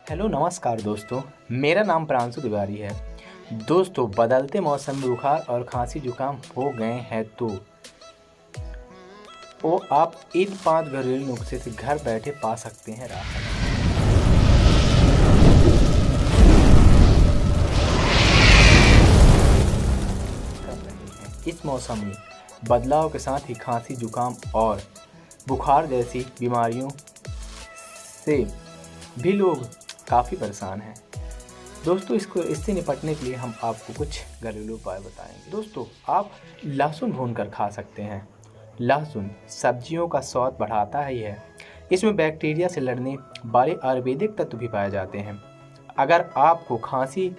Hello नमस्कार दोस्तों, मेरा नाम प्रांशु तिवारी है। दोस्तों, बदलते मौसम में बुखार और खांसी जुकाम हो गए हैं तो आप इन 5 घरेलू नुस्खे से घर बैठे पा सकते हैं राहत। इस मौसम में बदलाव के साथ ही खांसी जुकाम और बुखार जैसी बीमारियों से भी लोग काफ़ी परेशान हैं। दोस्तों, इससे निपटने के लिए हम आपको कुछ घरेलू उपाय बताएंगे। दोस्तों, आप लहसुन भूनकर खा सकते हैं। लहसुन सब्जियों का स्वाद बढ़ाता ही है। इसमें बैक्टीरिया से लड़ने वाले आयुर्वेदिक तत्व भी पाए जाते हैं। अगर आपको खांसी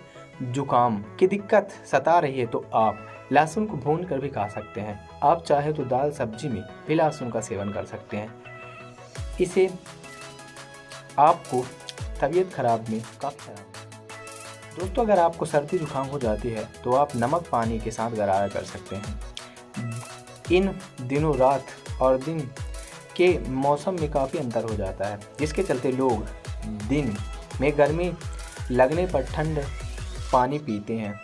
जुकाम की दिक्कत सता रही है तो आप लहसुन को भून कर भी खा सकते हैं। आप चाहे तो दाल सब्जी में भी लहसुन का सेवन कर सकते हैं। इसे आपको तबीयत खराब में काफ़ी आराम। दोस्तों, अगर आपको सर्दी जुकाम हो जाती है तो आप नमक पानी के साथ गरारा कर सकते हैं। इन दिनों रात और दिन के मौसम में काफ़ी अंतर हो जाता है, जिसके चलते लोग दिन में गर्मी लगने पर ठंड पानी पीते हैं।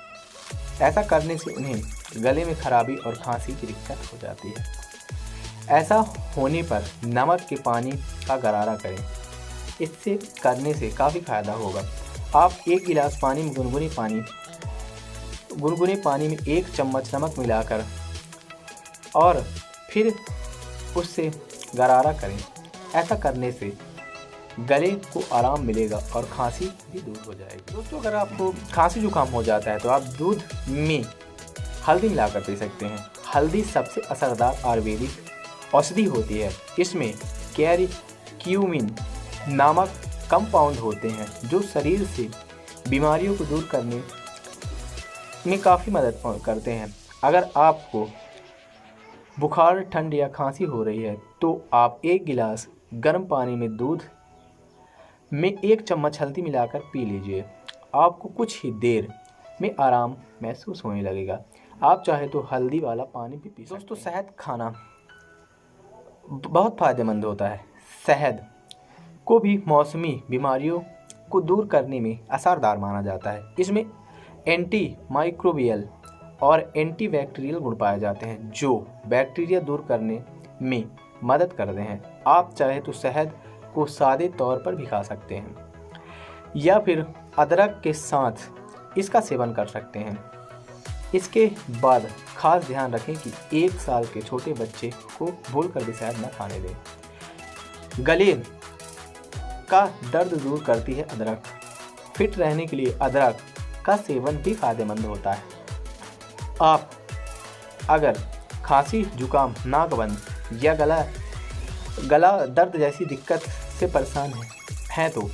ऐसा करने से उन्हें गले में खराबी और खांसी की दिक्कत हो जाती है। ऐसा होने पर नमक के पानी का गरारा करें। इससे करने से काफ़ी फ़ायदा होगा। आप 1 गिलास पानी में गुनगुने पानी में 1 चम्मच नमक मिलाकर और फिर उससे गरारा करें। ऐसा करने से गले को आराम मिलेगा और खांसी भी दूर हो जाएगी। दोस्तों, अगर आपको खांसी जुकाम हो जाता है तो आप दूध में हल्दी मिलाकर पी सकते हैं। हल्दी सबसे असरदार आयुर्वेदिक औषधि होती है। इसमें कैरक्यूमिन नामक कंपाउंड होते हैं जो शरीर से बीमारियों को दूर करने में काफ़ी मदद करते हैं। अगर आपको बुखार, ठंड या खांसी हो रही है तो आप 1 गिलास गर्म पानी में दूध में 1 चम्मच हल्दी मिलाकर पी लीजिए। आपको कुछ ही देर में आराम महसूस होने लगेगा। आप चाहे तो हल्दी वाला पानी भी पी सकते हैं। दोस्तों, शहद खाना बहुत फ़ायदेमंद होता है। शहद को भी मौसमी बीमारियों को दूर करने में असरदार माना जाता है। इसमें एंटी माइक्रोबियल और एंटी बैक्टीरियल गुण पाए जाते हैं जो बैक्टीरिया दूर करने में मदद करते हैं। आप चाहे तो शहद को सादे तौर पर भी खा सकते हैं या फिर अदरक के साथ इसका सेवन कर सकते हैं। इसके बाद खास ध्यान रखें कि 1 साल के छोटे बच्चे को भूलकर भी शहद न खाने दें। गले का दर्द दूर करती है अदरक। फिट रहने के लिए अदरक का सेवन भी फायदेमंद होता है। आप अगर खांसी जुकाम, नाक बंद या गला दर्द जैसी दिक्कत से परेशान हैं तो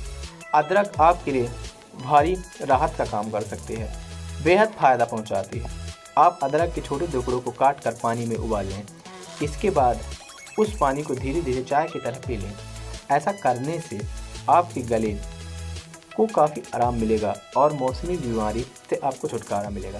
अदरक आपके लिए भारी राहत का काम कर सकती है, बेहद फ़ायदा पहुंचाती है। आप अदरक के छोटे टुकड़ों को काट कर पानी में उबाल लें। इसके बाद उस पानी को धीरे धीरे चाय की तरह पी लें। ऐसा करने से आपके गले को काफ़ी आराम मिलेगा और मौसमी बीमारी से आपको छुटकारा मिलेगा।